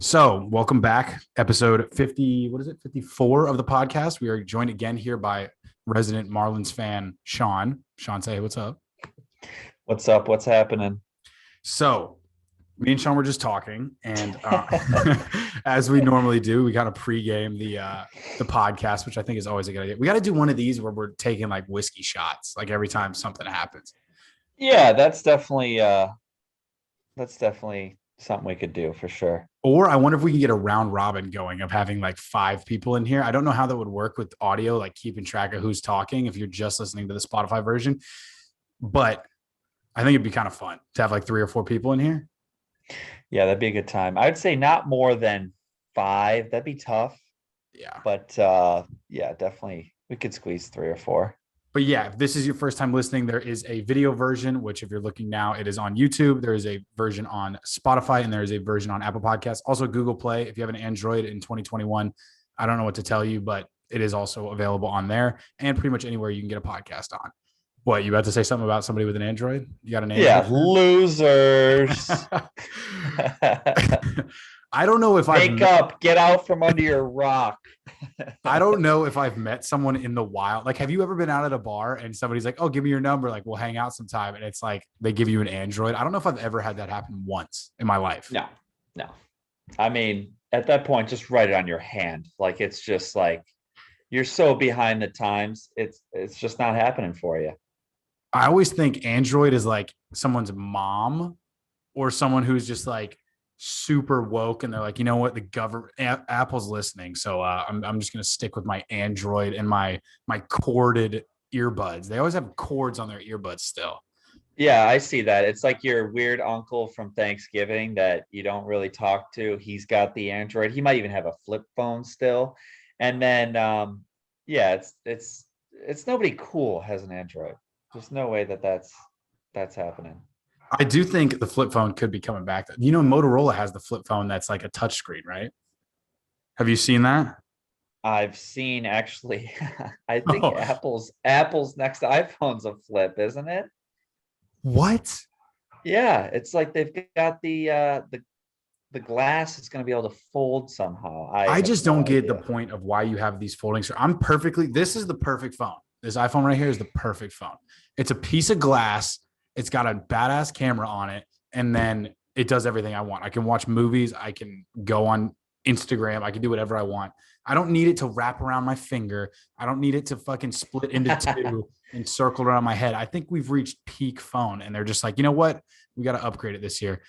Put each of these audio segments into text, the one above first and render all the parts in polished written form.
So, welcome back. Episode 50, what is it? 54 of the podcast. We are joined again here by resident Marlins fan, Sean. Sean, say, hey, what's up? What's up? What's happening? So, me and Sean were just talking, and as we normally do, we kind of pregame the podcast, which I think is always a good idea. We got to do one of these where we're taking like whiskey shots, like every time something happens. Yeah, that's definitely something we could do for sure. Or I wonder if we can get a round robin going of having like five people in here. I don't know how that would work with audio, like keeping track of who's talking if you're just listening to the Spotify version. But I think it'd be kind of fun to have like three or four people in here. Yeah, that'd be a good time. I'd say not more than five. That'd be tough, Yeah. but yeah, definitely we could squeeze three or four. But yeah, if this is your first time listening, there is a video version, which if you're looking now, it is on YouTube. There is a version on Spotify and there is a version on Apple Podcasts. Also, Google Play. If you have an Android in 2021, I don't know what to tell you, but it is also available on there and pretty much anywhere you can get a podcast on. What, you about to say something about somebody with an Android? You got an Yeah, Android? losers. I don't know if Wake up, get out from under your rock. I don't know if I've met someone in the wild. Like, have you ever been out at a bar and somebody's like, "Oh, give me your number. Like, we'll hang out sometime." And it's like they give you an Android. I don't know if I've ever had that happen once in my life. No, no. I mean, at that point, just write it on your hand. Like it's just like you're so behind the times. It's just not happening for you. I always think Android is like someone's mom or someone who's just like super woke and they're like, you know what, the government Apple's listening, so I'm just gonna stick with my Android and my corded earbuds. They always have cords on their earbuds still. Yeah, I see that. It's like your weird uncle from Thanksgiving that you don't really talk to. He's got the Android. He might even have a flip phone still. And then yeah, it's nobody cool has an Android. There's no way that that's happening. I do think the flip phone could be coming back. You know, Motorola has the flip phone that's like a touchscreen, right? Have you seen that? I've seen actually I think Oh, Apple's next iPhone's a flip, isn't it? what? Yeah, it's like they've got the glass is going to be able to fold somehow. I I have just no don't get the idea. point of why you have these folding. I'm perfectly, this is the perfect phone. This iPhone right here is the perfect phone. It's a piece of glass. It's got a badass camera on it. And then it does everything I want. I can watch movies. I can go on Instagram. I can do whatever I want. I don't need it to wrap around my finger. I don't need it to fucking split into two and circle around my head. I think we've reached peak phone and they're just like, you know what? We got to upgrade it this year.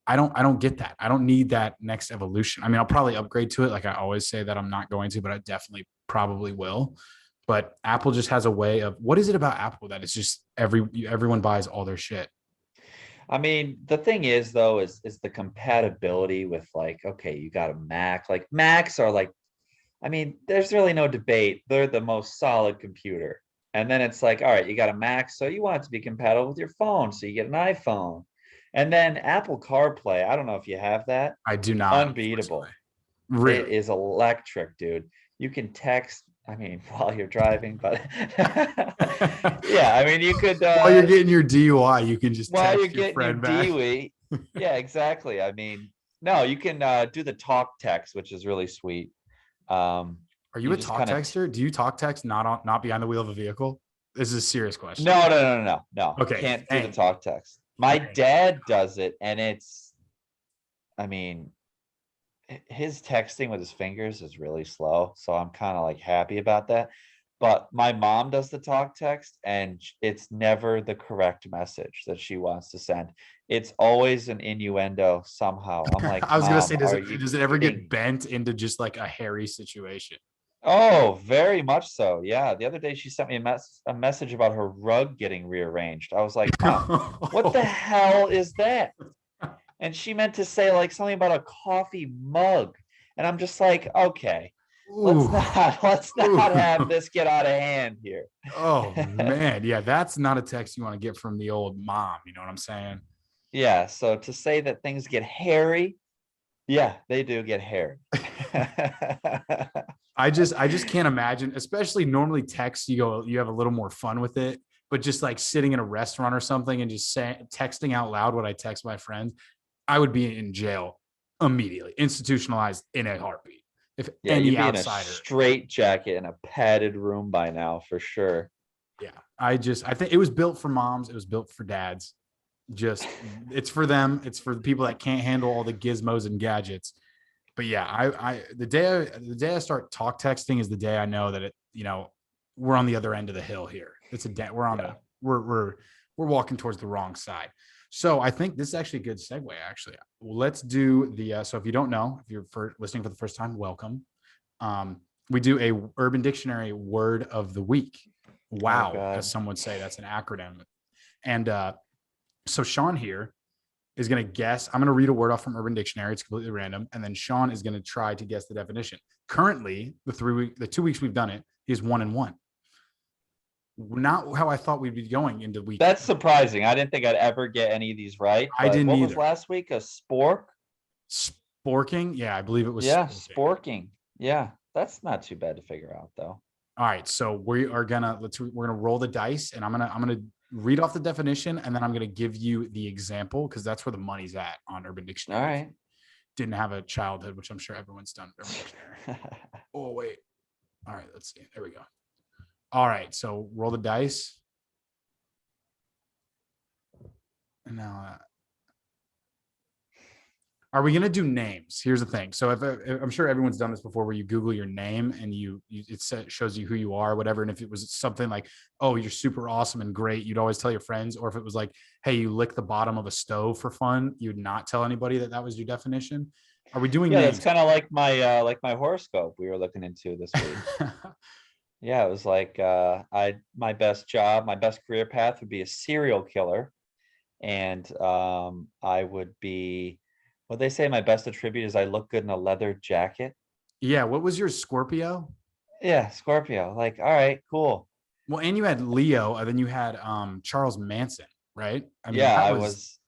I don't get that. I don't need that next evolution. I mean, I'll probably upgrade to it. Like I always say that I'm not going to, but I definitely probably will. But Apple just has a way of, what is it about Apple that it's just everyone buys all their shit? I mean, the thing is though, is the compatibility with like, okay, you got a Mac. Like Macs are like, I mean, there's really no debate. They're the most solid computer. And then it's like, all right, you got a Mac, so you want it to be compatible with your phone, so you get an iPhone. And then Apple CarPlay, I don't know if you have that. I do not, Unbeatable. unfortunately. It Really? is electric, dude. You can text, I mean, while you're driving, but yeah, I mean, you could While you're getting your DUI, you can just while you're text your getting your friend back. DWI. Yeah, exactly. I mean, no, you can do the talk text, which is really sweet. Are you You a just talk kind of texter? Do you talk text not behind the wheel of a vehicle? This is a serious question. no. Okay, Can't do the thank talk text. My thank dad does it, and I mean, his texting with his fingers is really slow, so I'm kind of like happy about that. But my mom does the talk text, and it's never the correct message that she wants to send. It's always an innuendo somehow. I'm like, I was gonna say, Mom, does are it you does it ever get kidding? bent into just like a hairy situation? Oh, very much so. Yeah. The other day she sent me a message about her rug getting rearranged. I was like, Mom, what the hell is that? And she meant to say like something about a coffee mug. And I'm just like, okay, let's Ooh, not let's not have ooh. this get out of hand here. Oh man, yeah, that's not a text you want to get from the old mom. You know what I'm saying? Yeah, so to say that things get hairy, yeah, they do get hairy. I just can't imagine, especially normally text, you have a little more fun with it, but just like sitting in a restaurant or something and just saying texting out loud what I text my friends, I would be in jail immediately, institutionalized in a heartbeat. If Yeah, any you'd be in a outsider, straight jacket in a padded room by now for sure. yeah, I think it was built for moms. It was built for dads. Just it's for them. It's for the people that can't handle all the gizmos and gadgets. But yeah, the day I start talk texting is the day I know that we're on the other end of the hill here. It's a day we're on Yeah. the we're walking towards the wrong side. So I think this is actually a good segue. Actually, let's do the. So if you don't know, if you're listening for the first time, welcome. We do a Urban Dictionary word of the week. Oh Wow, as God. some would say, that's an acronym. And so Sean here is going to guess. I'm going to read a word off from Urban Dictionary. It's completely random. And then Sean is going to try to guess the definition. Currently, the 2 weeks we've done it, he's 1-1. Not how I thought we'd be going into week. That's surprising. I didn't think I'd ever get any of these right. I But didn't what was either. last week? A spork? Sporking. Yeah, I believe it was. Yeah, Sporking. sporking. Yeah, that's not too bad to figure out though. All right. So we're gonna roll the dice and I'm gonna read off the definition and then I'm gonna give you the example because that's where the money's at on Urban All Dictionary. right. Didn't have a childhood, which I'm sure everyone's done. Urban Dictionary. Oh, wait. All right, let's see. There we go. All right, so roll the dice. And now, are we going to do names? Here's the thing. So if I'm sure everyone's done this before, where you Google your name and it shows you who you are, or whatever. And if it was something like, oh, you're super awesome and great, you'd always tell your friends. Or if it was like, hey, you lick the bottom of a stove for fun, you'd not tell anybody that was your definition. Are we doing Yeah, that's names? kind of like my horoscope we were looking into this week. Yeah, it was like my best job, my best career path would be a serial killer. And I would be what they say my best attribute is I look good in a leather jacket. Yeah. What was your Scorpio? Yeah, Scorpio. Like, all right, cool. Well, and you had Leo, and then you had Charles Manson, right? I mean, Yeah, that I was was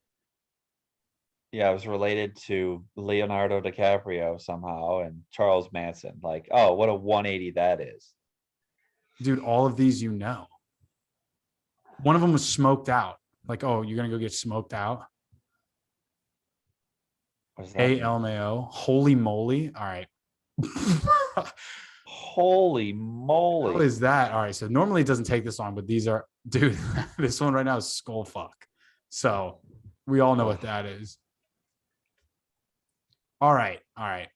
yeah, I was related to Leonardo DiCaprio somehow and Charles Manson. Like, oh, what a 180 that is. dude, all of these, one of them was smoked out. Like, oh, you're gonna go get smoked out. What does that Hey, mean? LMAO, holy moly! All right, Holy how moly. is that? All right, so normally it doesn't take this long, but these are, dude. This one right now is skull fuck. So we all know what Ugh. that is. All right, all right.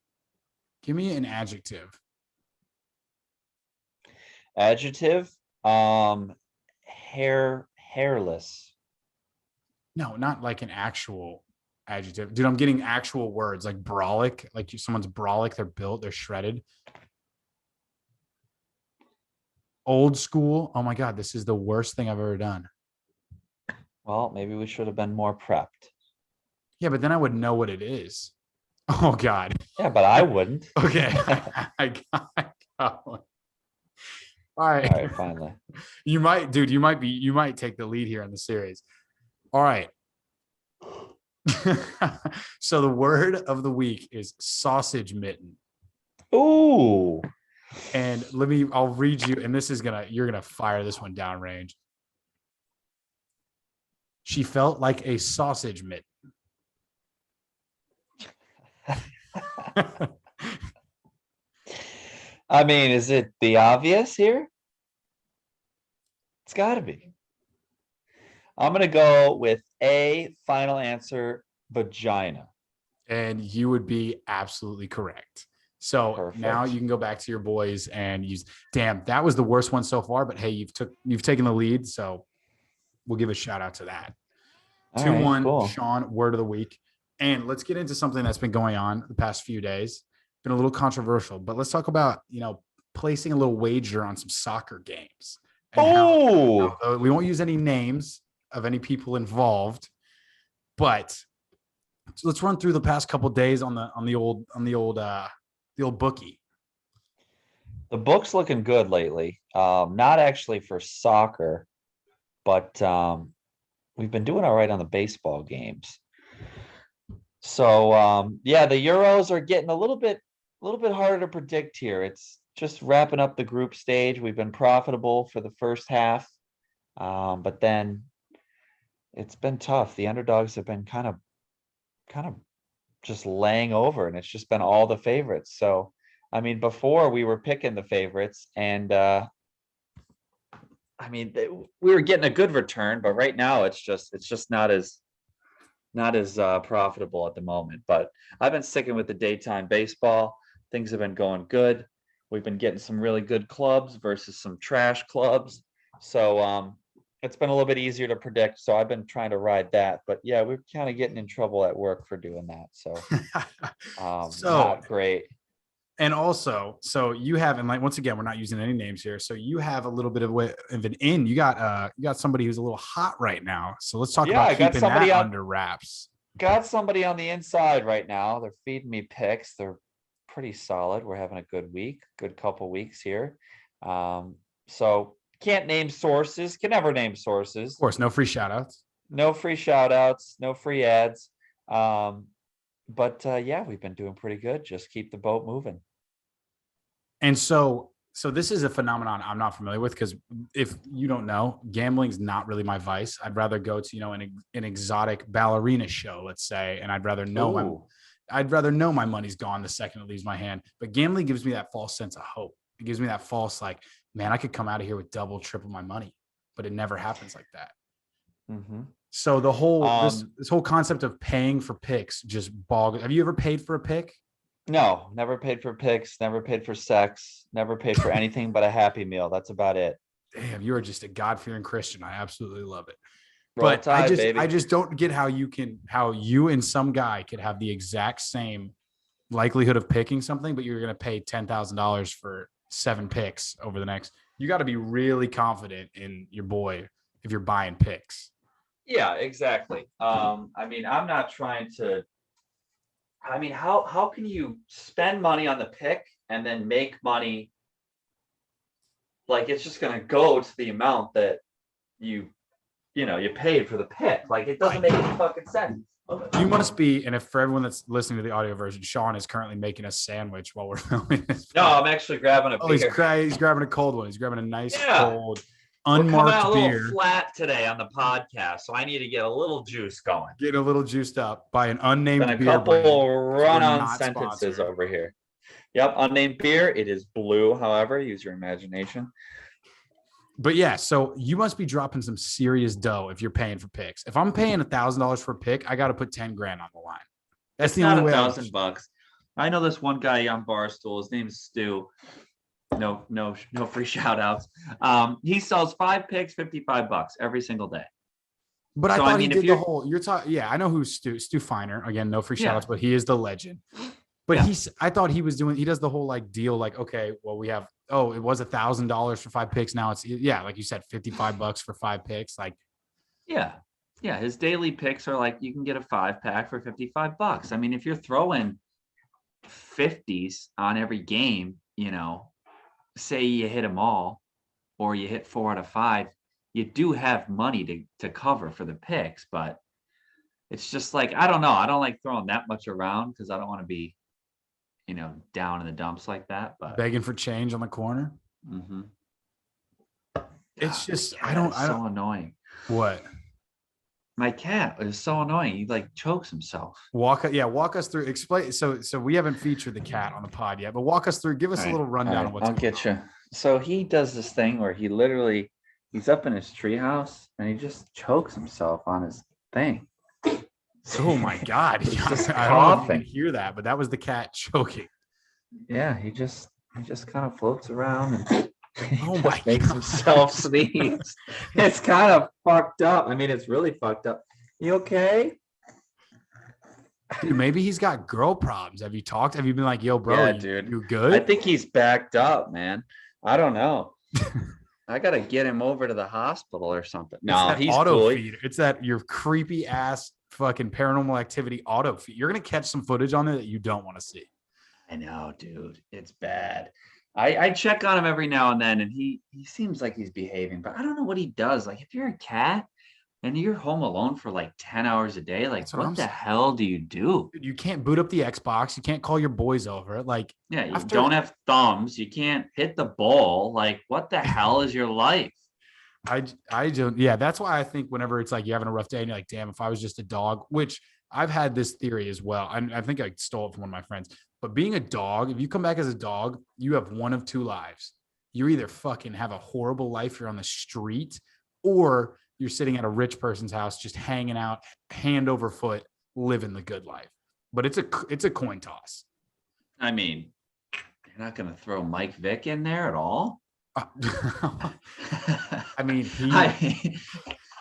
Give me an adjective. Adjective, hairless. No, not like an actual adjective. Dude, I'm getting actual words like brolic, like someone's brolic, they're built, they're shredded. Old school. Oh my God, this is the worst thing I've ever done. Well, maybe we should have been more prepped. Yeah, but then I would know what it is. Oh God. Yeah, but I wouldn't. Okay. I got one. All right. All right, finally. You might, dude, you might take the lead here in the series. All right. So the word of the week is sausage mitten. Ooh. And I'll read you, and you're gonna fire this one downrange. She felt like a sausage mitten. I mean, is it the obvious here? It's got to be. I'm going to go with a final answer, vagina. And you would be absolutely correct. So now Perfect. you can go back to your boys and use. Damn, that was the worst one so far. But hey, you've taken the lead, so we'll give a shout out to that. All right, 2-1, cool. Sean, word of the week. And let's get into something that's been going on the past few days. Been a little controversial, but let's talk about, placing a little wager on some soccer games and Oh, how we won't use any names of any people involved, but let's run through the past couple days on the old bookie. the book's looking good lately. Not actually for soccer, but we've been doing all right on the baseball games. So yeah, the Euros are getting a little bit harder to predict here. It's just wrapping up the group stage. We've been profitable for the first half, but then it's been tough. The underdogs have been kind of just laying over, and it's just been all the favorites. So, I mean, before we were picking the favorites, and I mean, we were getting a good return, but right now it's just not as profitable at the moment. But I've been sticking with the daytime baseball. Things have been going good. We've been getting some really good clubs versus some trash clubs. So it's been a little bit easier to predict. So I've been trying to ride that. But yeah, we're kind of getting in trouble at work for doing that. So So, not great. and also, so you have, and like once again, we're not using any names here. So you have a little bit of an in. You got somebody who's a little hot right now. So let's talk Yeah, about I got keeping somebody that on under wraps. got somebody on the inside right now. They're feeding me picks. They're pretty solid. We're having a good week, good couple weeks here. So can't name sources, can never name Of sources. course, no free shout outs. No free shout outs, no free ads. But yeah, we've been doing pretty good. Just keep the boat moving. And so this is a phenomenon I'm not familiar with, because if you don't know, gambling's not really my vice. I'd rather go to, an exotic ballerina show, let's say, and I'd rather know my money's gone the second it leaves my hand. But gambling gives me that false sense of hope. It gives me that false, like, man, I could come out of here with double, triple my money, but it never happens like that. Mm-hmm. So the whole this whole concept of paying for picks just boggles. Have you ever paid for a pick? No, never paid for picks, never paid for sex, never paid for anything but a Happy Meal. That's about it. Damn, you are just a God-fearing Christian. I absolutely love it. Roll But I Tide, baby. just don't get how you and some guy could have the exact same likelihood of picking something, but you're going to pay $10,000 for 7 picks over the next. You got to be really confident in your boy if you're buying picks. Yeah, exactly. I mean, I'm not trying to. I mean, how can you spend money on the pick and then make money? Like, it's just gonna go to the amount that you paid for the pick. Like, it doesn't make any fucking sense. You must be, and if for everyone that's listening to the audio version, Sean is currently making a sandwich while we're filming this. No, I'm actually grabbing a beer. He's grabbing a cold one. He's grabbing a nice cold We're coming out unmarked a beer. little flat today on the podcast, so I need to get a little juice going. Getting a little juiced up by an unnamed Been a beer couple brand. run-on sentences over here. Yep, unnamed beer. It is blue, however. Use your imagination. But yeah, so you must be dropping some serious dough if you're paying for picks. If I'm paying $1,000 for a pick, I got to put 10 grand on the line. That's the only way. $1,000. I know this one guy on Barstool. His name is Stu. No free shout outs. He sells 5 picks, $55 every single day. But I thought he did the whole. You're talking. Yeah, I know who's Stu Feiner. Again, no free shout outs, but he is the legend. But I thought he was doing. He does the whole like deal. Like, okay, well, we have. Oh, it was $1,000 for 5 picks. Now it's like you said, $55 for 5 picks. Like, yeah. His daily picks are like you can get a 5-pack for $55. I mean, if you're throwing 50s on every game, say you hit them all, or you hit 4 out of 5, you do have money to cover for the picks. But it's just like, I don't know. I don't like throwing that much around because I don't want to be, down in the dumps like that. But begging for change on the corner. Mm-hmm. It's just, so annoying. What? My cat is so annoying. He like chokes himself. Walk us through. Explain. So we haven't featured the cat on the pod yet, but walk us through. Give us a little rundown of what's going on. I'll get you. So he does this thing where he's up in his treehouse and he just chokes himself on his thing. Oh my God! I don't know if you can hear that, but that was the cat choking. Yeah, he just kind of floats around and makes himself sneeze. It's kind of fucked up. I mean, it's really fucked up. You okay? Dude, maybe he's got girl problems. Have you talked? Have you been like, yo, bro, dude, you good? I think he's backed up, man. I don't know. I gotta get him over to the hospital or something. No, he's auto cool. feeder. It's that your creepy ass fucking Paranormal Activity auto feed. You're gonna catch some footage on there that you don't want to see. I know, dude. It's bad. I check on him every now and then, and he seems like he's behaving, but I don't know what he does. Like, if you're a cat and you're home alone for like 10 hours a day, like what the hell do you do? Dude, you can't boot up the Xbox. You can't call your boys over. Like, yeah, you don't have thumbs. You can't hit the ball. Like, what the hell is your life? I don't. Yeah, that's why I think whenever it's like you're having a rough day and you're like, damn, if I was just a dog, which I've had this theory as well. I think I stole it from one of my friends. But being a dog, if you come back as a dog, you have one of two lives. You either fucking have a horrible life, you're on the street, or you're sitting at a rich person's house, just hanging out, hand over foot, living the good life. But it's a coin toss. I mean, you're not going to throw Mike Vick in there at all. I mean,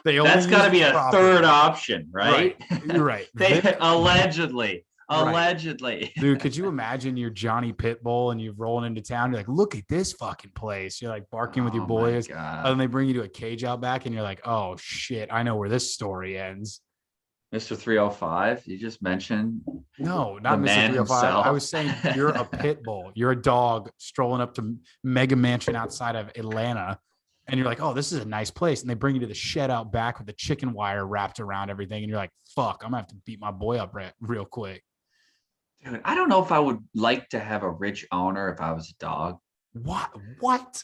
that's got to be a third option, right? You're right. Allegedly. Dude, could you imagine you're Johnny Pitbull and you're rolling into town? You're like, look at this fucking place. You're like barking with your boys. And then they bring you to a cage out back and you're like, oh shit, I know where this story ends. Mr. 305, you just mentioned. No, not Mr. 305. Himself. I was saying you're a pit bull. You're a dog strolling up to Mega Mansion outside of Atlanta. And you're like, oh, this is a nice place. And they bring you to the shed out back with the chicken wire wrapped around everything. And you're like, fuck, I'm going to have to beat my boy up real quick. Dude, I don't know if I would like to have a rich owner if I was a dog. What?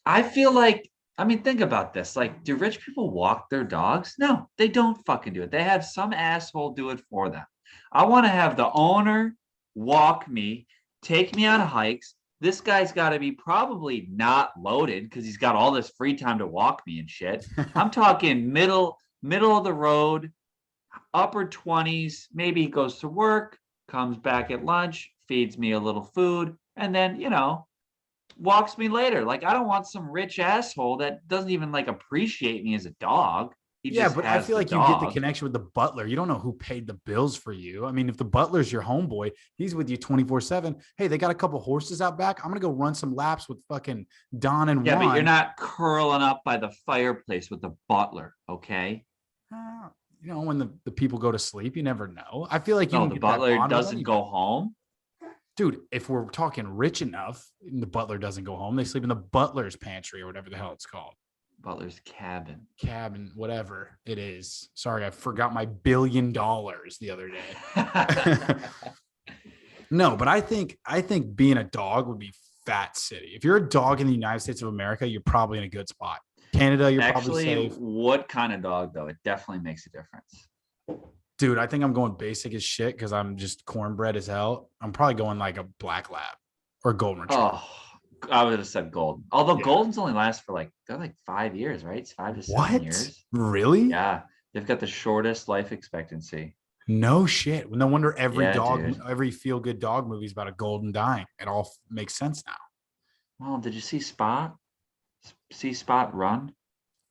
I feel like, I mean, think about this. Like, do rich people walk their dogs? No, they don't fucking do it. They have some asshole do it for them. I want to have the owner walk me, take me on hikes. This guy's got to be probably not loaded because he's got all this free time to walk me and shit. I'm talking middle of the road, upper 20s. Maybe he goes to work, comes back at lunch, feeds me a little food, and then, walks me later. Like, I don't want some rich asshole that doesn't even like appreciate me as a dog. But I feel like you get the connection with the butler. You don't know who paid the bills for you. I mean, if the butler's your homeboy, he's with you 24/7. Hey, they got a couple horses out back. I'm going to go run some laps with fucking Don and Juan. Yeah, but you're not curling up by the fireplace with the butler, okay? When the people go to sleep, you never know. I feel like the butler doesn't go home. Dude, if we're talking rich enough, the butler doesn't go home. They sleep in the butler's pantry or whatever the hell it's called. Butler's cabin, whatever it is. Sorry, I forgot my $1 billion the other day. No, but I think being a dog would be fat city. If you're a dog in the United States of America, you're probably in a good spot. Canada, you're probably safe. What kind of dog though? It definitely makes a difference. Dude, I think I'm going basic as shit because I'm just cornbread as hell. I'm probably going like a black lab or golden retriever. Oh, I would have said golden. Although Goldens only last for they're like 5 years, right? It's 5 to 7 years. Really? Yeah. They've got the shortest life expectancy. No shit. No wonder every feel-good dog movie is about a golden dying. It all makes sense now. Well, did you see Spot? See Spot run?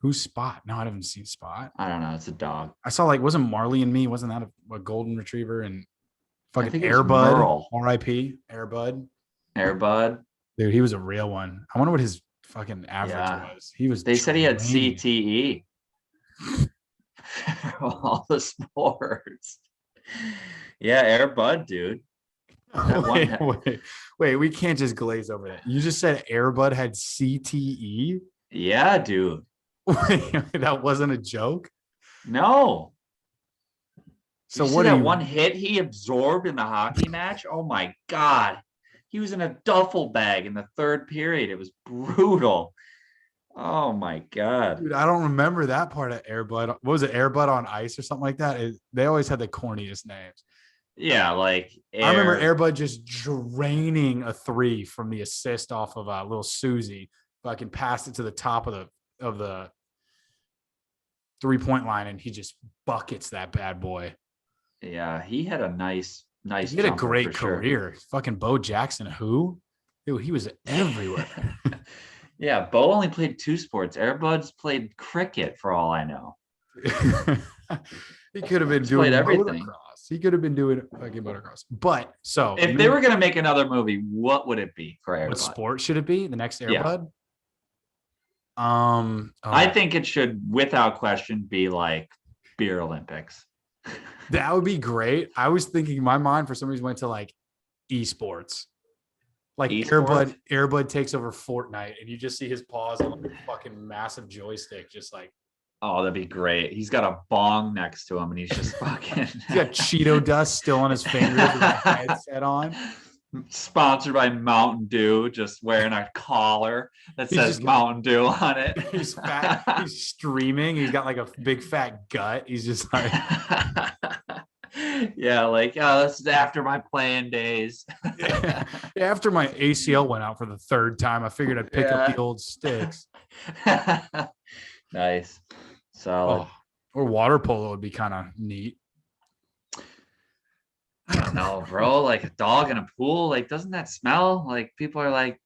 Who's Spot? No, I haven't seen Spot. I don't know. It's a dog. I saw wasn't Marley and Me? Wasn't that a golden retriever? And fucking Airbud. R.I.P. Airbud. Airbud. Dude, he was a real one. I wonder what his fucking average was. They said he had CTE. All the sports. Yeah, Airbud, dude. Wait, we can't just glaze over that. You just said Airbud had CTE? Yeah, dude. That wasn't a joke? No. So what that one hit he absorbed in the hockey match? Oh my God. He was in a duffel bag in the third period. It was brutal. Oh my God. Dude, I don't remember that part of Airbud. What was it? Airbud on Ice or something like that? They always had the corniest names. Yeah, I remember Airbud just draining a 3 from the assist off of little Susie. Fucking passed it to the top of the 3-point line, and he just buckets that bad boy. Yeah, he had a nice. He had a great career. Sure. Fucking Bo Jackson, who? Dude, he was everywhere. Yeah, Bo only played 2 sports. Airbud's played cricket for all I know. He could have been doing everything. Motocross. He could have been doing fucking motocross. But so if they were gonna make another movie, what would it be for Airbud? What sport should it be? The next Airbud? Yeah. I think it should, without question, be like Beer Olympics. That would be great. I was thinking, my mind for some reason went to like esports. Like Airbud takes over Fortnite, and you just see his paws on like a fucking massive joystick, just like. Oh, that'd be great. He's got a bong next to him, and he's just fucking. He's got Cheeto dust still on his fingers with a headset on. Sponsored by Mountain Dew, just wearing a collar that says Mountain Dew on it. He's fat. He's streaming. He's got like a big fat gut. He's just like. Yeah, like, oh, this is after my playing days. Yeah. After my ACL went out for the third time, I figured I'd pick up the Yeah. old sticks. Nice. Solid. Oh, or water polo would be kind of neat. I don't know, bro. Like a dog in a pool. Like, doesn't that smell? Like, people are like,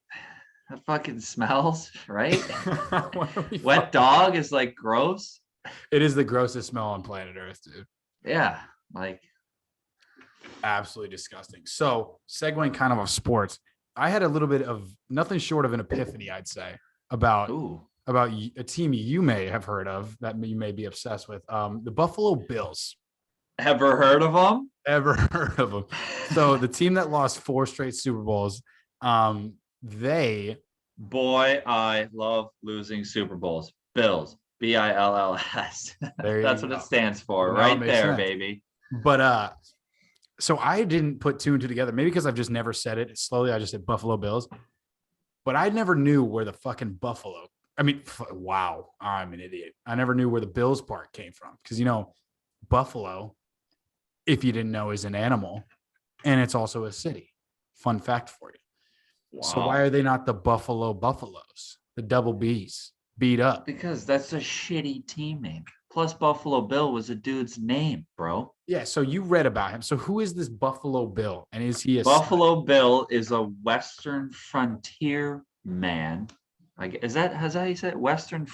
that fucking smells, right? Wet dog is like gross. It is the grossest smell on planet Earth, dude. Yeah. Like, Absolutely disgusting. So, segueing kind of off sports, I had a little bit of nothing short of an epiphany, I'd say, about ooh. a team you may have heard of that you may be obsessed with. The Buffalo Bills. Ever heard of them? Ever heard of them? So the team that lost 4 straight Super Bowls, they Boy, I love losing Super Bowls. Bills. Bills. there That's you what it go. stands for, Now it right makes there, sense. baby. But so I didn't put 2 and 2 together. Maybe because I've just never said it. Slowly, I just said Buffalo Bills. But I never knew where the fucking Buffalo. I mean, wow, I'm an idiot. I never knew where the Bills part came from because Buffalo, if you didn't know, is an animal, and it's also a city. Fun fact for you. Wow. So why are they not the Buffalo Buffaloes, the double Bs, beat up? Because that's a shitty team name. Plus, Buffalo Bill was a dude's name, bro. Yeah. So you read about him. So who is this Buffalo Bill, and is he a Buffalo Bill is a Western frontier man. Is that how you say it? Western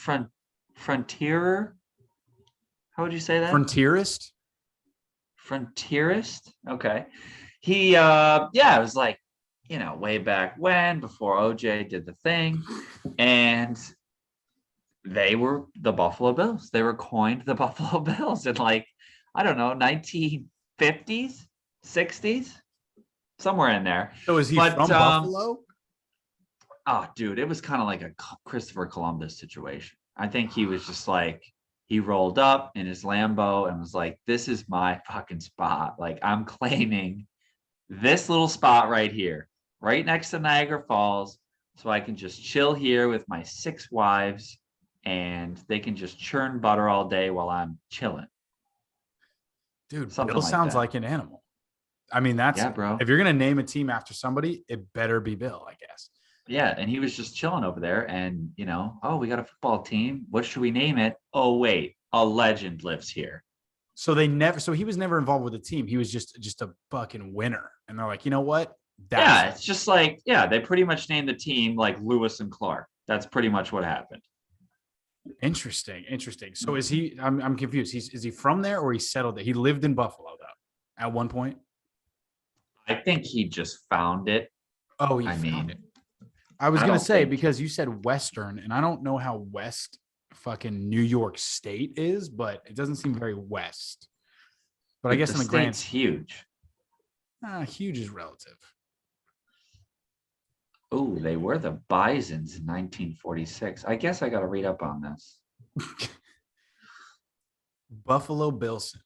frontierer? How would you say that? frontierist? Frontierist? Okay. He it was like, way back when, before OJ did the thing. And they were the Buffalo Bills. They were coined the Buffalo Bills in like, I don't know, 1950s, 60s, somewhere in there. So is he from Buffalo? Oh, dude, it was kind of like a Christopher Columbus situation. I think he was just like, he rolled up in his Lambo and was like, this is my fucking spot. Like, I'm claiming this little spot right here, right next to Niagara Falls, so I can just chill here with my 6 wives and they can just churn butter all day while I'm chilling. Dude, Something Bill like sounds that. like an animal. I mean, that's Yeah, bro. if you're gonna name a team after somebody, it better be Bill, I guess. Yeah, and he was just chilling over there, and oh, we got a football team. What should we name it? Oh, wait, a legend lives here. So he was never involved with the team. He was just a fucking winner. And they're like, you know what? Yeah, it's just like, they pretty much named the team like Lewis and Clark. That's pretty much what happened. Interesting. So is he? I'm confused. Is he from there or he settled there? He lived in Buffalo though at one point. I think he just found it. Oh, found it. I was gonna say because you said Western, and I don't know how West fucking New York State is, but it doesn't seem very West. But I guess in the grand, state's huge. Huge is relative. Oh, they were the Bisons in 1946. I guess I got to read up on this. Buffalo Bilson.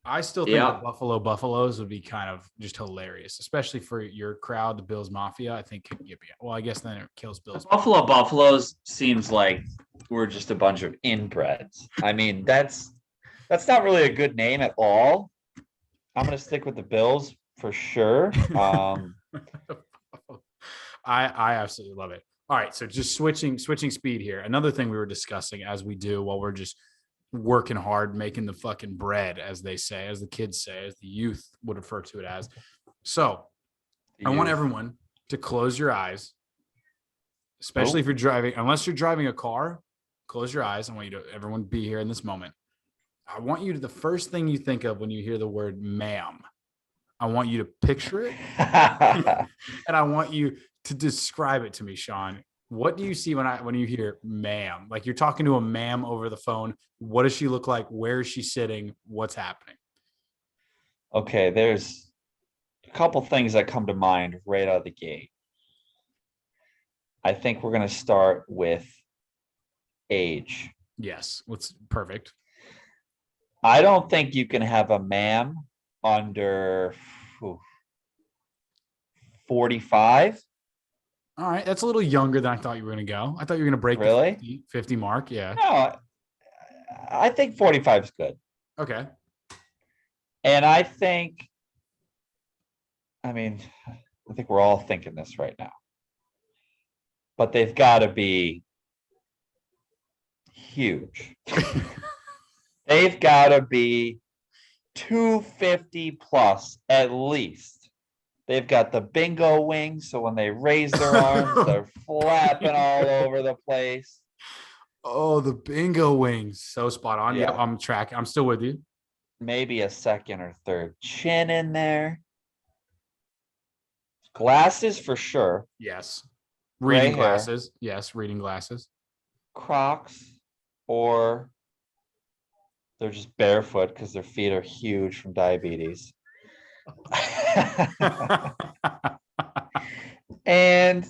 I still think the Buffalo Buffaloes would be kind of just hilarious, especially for your crowd, the Bills Mafia. I think could get well, I guess then it kills Bills. Buffalo Buffaloes seems like we're just a bunch of inbreds. I mean, that's not really a good name at all. I'm gonna stick with the Bills for sure. I absolutely love it. All right, so just switching speed here. Another thing we were discussing as we do while we're just working hard, making the fucking bread, as they say, as the kids say, as the youth would refer to it as. So I want everyone to close your eyes, especially if you're driving, unless you're driving a car, close your eyes. I want you to everyone be here in this moment. I want you to, the first thing you think of when you hear the word ma'am, I want you to picture it. And I want you to describe it to me, Sean. What do you see when you hear ma'am? Like you're talking to a ma'am over the phone. What does she look like? Where is she sitting? What's happening? Okay, there's a couple things that come to mind right out of the gate. I think we're going to start with age. Yes, what's perfect. I don't think you can have a ma'am under 45. All right, that's a little younger than I thought you were going to go. I thought you were going to break the 50 mark. Yeah. No, I think 45 is good. Okay. And I think, I mean, I think we're all thinking this right now, but they've got to be huge. They've got to be 250 plus at least. They've got the bingo wings, so when they raise their arms, they're flapping all over the place. Oh, the bingo wings. So spot on. Yeah, Yeah. I'm tracking. I'm still with you. Maybe a second or third chin in there. Glasses for sure. Yes. Gray Reading hair. glasses. Yes, reading glasses. Crocs, or they're just barefoot because their feet are huge from diabetes. And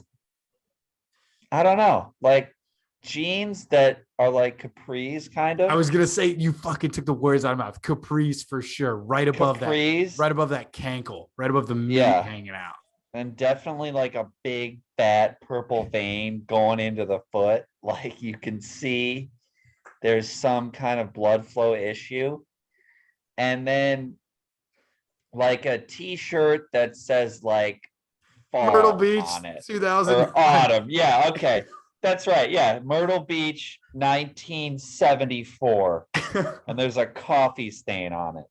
I don't know, like jeans that are like capris, kind I of was gonna say you fucking took the words out of my mouth. Capris for sure. Right above capris. right above that cankle, right above the meat Yeah. hanging out. And definitely like a big fat purple vein going into the foot. Like you can see there's some kind of blood flow issue. And then like a t-shirt that says like Myrtle fall Beach, on it 2000. or autumn. Yeah, okay. That's right. Yeah, Myrtle Beach 1974. And there's a coffee stain on it.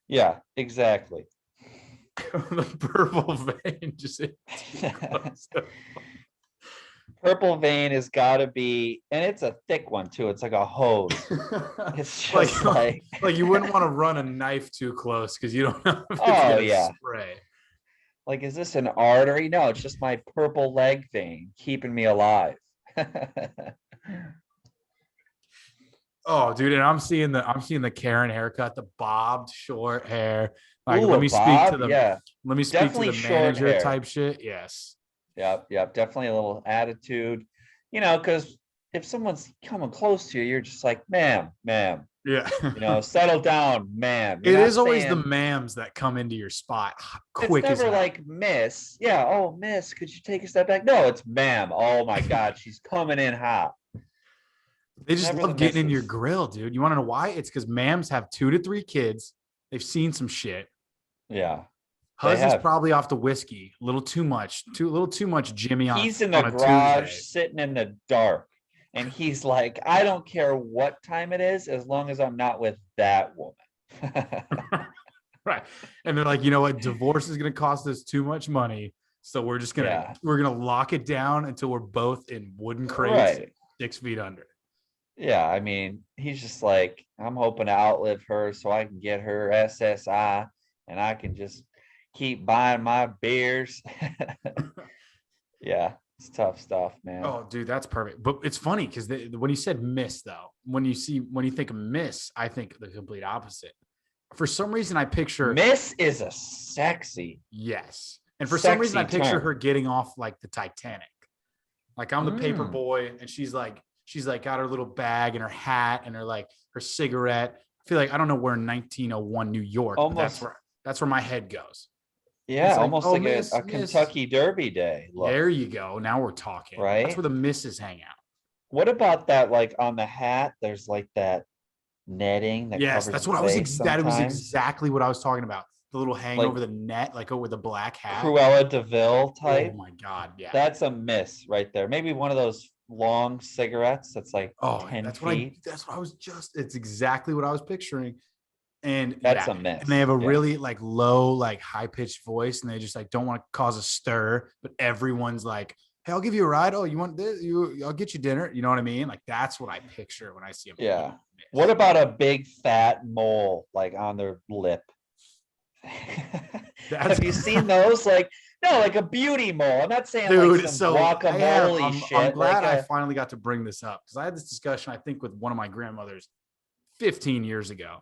Yeah, exactly. The purple vein just Purple vein has got to be, and it's a thick one too. It's like a hose. It's just like you wouldn't want to run a knife too close because you don't know if it's oh gonna yeah. spray. Like, is this an artery? No, it's just my purple leg vein keeping me alive. Oh, dude, and I'm seeing the Karen haircut, the bobbed short hair. Like, Ooh, let a me speak to bob. the Yeah, let me speak to definitely the short manager hair. type shit. Yes. Yep, definitely a little attitude. You know, because if someone's coming close to you, you're just like, ma'am, Yeah. you know, settle down, ma'am. You're It not is always the saying, ma'ams that come into your spot it's quick as never hell. like miss. Yeah, oh, miss, could you take a step back? No, it's ma'am. Oh my God, she's coming in hot. They just Never the love getting in your misses. grill, dude. You want to know why? It's because ma'ams have 2 to 3 kids. They've seen some shit. Yeah, they Huz is have. probably off the whiskey. A little too much. A little too much Jimmy He's in the on a garage Tuesday. sitting in the dark. And he's like, I don't care what time it is, as long as I'm not with that woman. Right. And they're like, you know what? Divorce is going to cost us too much money. So we're just going to, Yeah. we're going to lock it down until we're both in wooden crates, Right. 6 feet under. Yeah. I mean, he's just like, I'm hoping to outlive her so I can get her SSI and I can just keep buying my beers. Yeah. It's tough stuff, man. Oh, dude, that's perfect. But it's funny because when you said miss, though, when you think of miss, I think the complete opposite. For some reason, I picture Miss is a sexy. yes. And for some reason, I Sexy picture term. her getting off like the Titanic. Like I'm the paper Mm. boy, and she's like got her little bag and her hat and her cigarette. I feel like I don't know where in 1901 New York, but Almost. that's where my head goes. Yeah. It's like, Almost oh, like miss, a miss. Kentucky Derby day. Look. There you go. Now we're talking. That's Right. where the misses hang out. What about that? Like on the hat, there's like that netting that Yes, covers that's the what I was. face That was sometimes. exactly what I was talking about. The little hang Like over the net, like over the black hat. Cruella DeVille Oh type. my god, yeah. That's a miss right there. Maybe one of those long cigarettes that's like Oh, 10 that's feet. what I was just. It's exactly what I was picturing. And That's yeah, a miss. and they have a Yeah. really like low, like high pitched voice, and they just like don't want to cause a stir, but everyone's like, "Hey, I'll give you a ride. Oh, you want this? I'll get you dinner." You know what I mean? Like that's what I picture when I see them. Yeah. What about a big fat mole like on their lip? Have you seen those? Like, no, like a beauty mole. I'm not saying dude? like some So guacamole shit. I'm glad like I finally got to bring this up because I had this discussion I think with one of my grandmothers 15 years ago.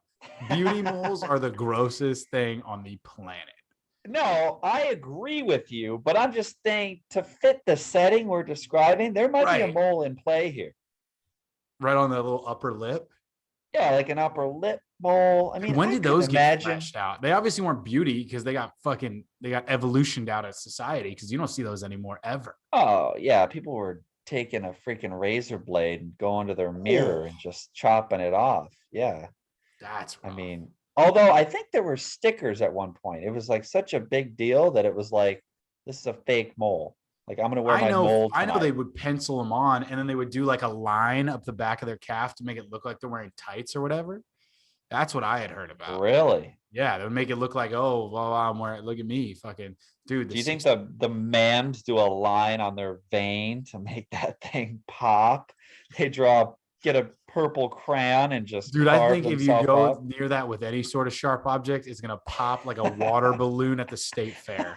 Beauty moles are the grossest thing on the planet. No, I agree with you, but I'm just saying to fit the setting we're describing, there might be a Right. mole in play here. Right on the little upper lip. Yeah, like an upper lip mole. I mean, When I did could those get imagine. fleshed out? They obviously weren't beauty because they got evolutioned out of society because you don't see those anymore ever. Oh, yeah, people were taking a freaking razor blade and going to their mirror and just chopping it off. Yeah. That's I rough. mean, Although I think there were stickers at one point. It was like such a big deal that it was like, this is a fake mole. Like, I'm gonna wear my mole I know they tonight. would pencil them on and then they would do like a line up the back of their calf to make it look like they're wearing tights or whatever. That's what I had heard about. Really? Yeah, they would make it look like, oh, well, I'm wearing, look at me, fucking dude. Do you think the Mams do a line on their vein to make that thing pop? They get a purple crayon and just Dude, I carve think if you themselves go up. near that with any sort of sharp object, it's gonna pop like a water balloon at the state fair.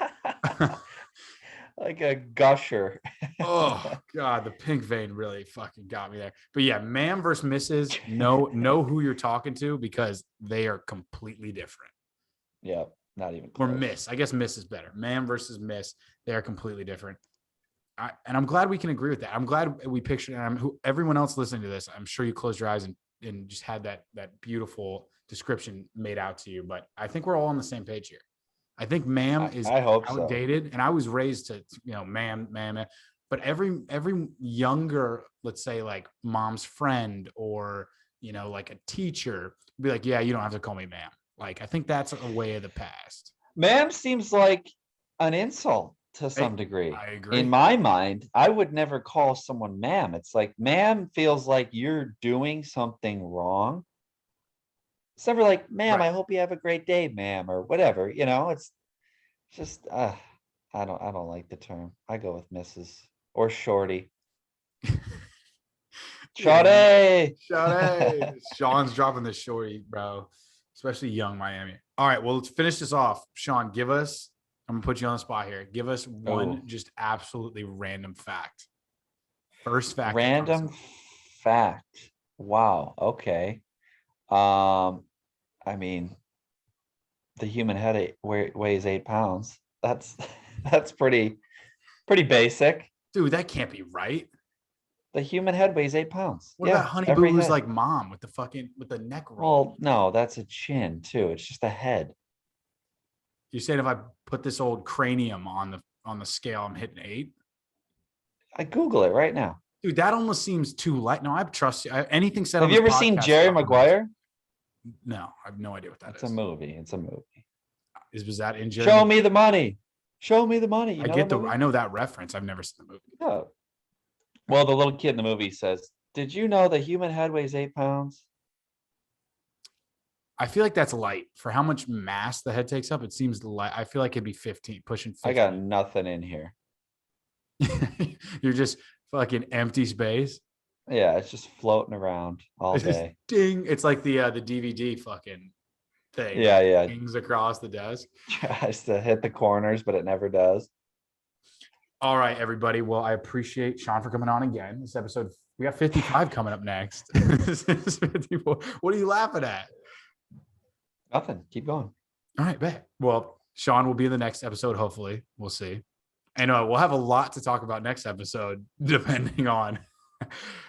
Like a gusher. Oh God, the pink vein really fucking got me there. But yeah, ma'am versus missus, know who you're talking to because they are completely different. Yeah, not even Or close. miss. I guess miss is better. Ma'am versus miss, they are completely different. And I'm glad we can agree with that. I'm glad we pictured, and everyone else listening to this, I'm sure you closed your eyes and just had that beautiful description made out to you. But I think we're all on the same page here. I think ma'am is I hope so. outdated, and I was raised to, ma'am, ma'am. But every younger, let's say like mom's friend or like a teacher, be like, yeah, you don't have to call me ma'am. Like I think that's a way of the past. Ma'am seems like an insult to some degree. I agree. In my mind, I would never call someone ma'am. It's like ma'am feels like you're doing something wrong. It's never like, ma'am, Right. I hope you have a great day, ma'am, or whatever. It's just I don't like the term. I go with Mrs. or Shorty. Shorty. Sean's dropping the shorty, bro. Especially young Miami. All right, well, let's finish this off. Sean, I'm gonna put you on the spot here. Give us one just absolutely random fact. First fact. Random fact. Wow. Okay. I mean, the human head weighs 8 pounds. That's pretty basic. Dude, that can't be right. The human head weighs 8 pounds. What about Honey Boo Boo's like mom with the neck roll? Well, no, that's a chin too. It's just a head. You're saying if I put this old cranium on the scale, I'm hitting 8? I Google it right now. Dude, that almost seems too light. No, I trust you. Anything said. Have you ever seen Jerry Maguire? No, I have no idea what that is. It's a movie. It's a movie. Was that in Jerry? Show me the money. Show me the money. I know that reference. I've never seen the movie. Oh. Well, the little kid in the movie says, "Did you know the human head weighs 8 pounds?" I feel like that's light for how much mass the head takes up. It seems light. I feel like it'd be 15, pushing 15. I got nothing in here. You're just fucking empty space. Yeah, it's just floating around all day. Ding! It's like the DVD fucking thing. Yeah. Dings across the desk. Tries to hit the corners, but it never does. All right, everybody. Well, I appreciate Sean for coming on again. This episode, we got 55 coming up next. This is 54. What are you laughing at? Nothing. Keep going. All right, bet. Well, Sean will be in the next episode. Hopefully, we'll see. And we'll have a lot to talk about next episode, depending on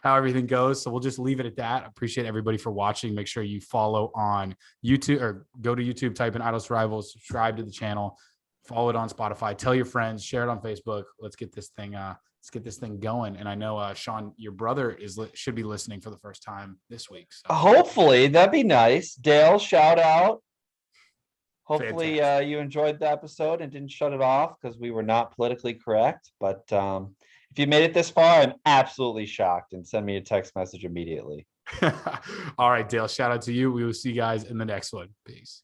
how everything goes. So we'll just leave it at that. Appreciate everybody for watching. Make sure you follow on YouTube or go to YouTube, type in Idle Survival, subscribe to the channel, follow it on Spotify, tell your friends, share it on Facebook. Let's get this thing going. And I know Sean, your brother should be listening for the first time this week. So. Hopefully, that'd be nice. Dale, shout out. Hopefully you enjoyed the episode and didn't shut it off because we were not politically correct. But if you made it this far, I'm absolutely shocked, and send me a text message immediately. All right, Dale, shout out to you. We will see you guys in the next one. Peace.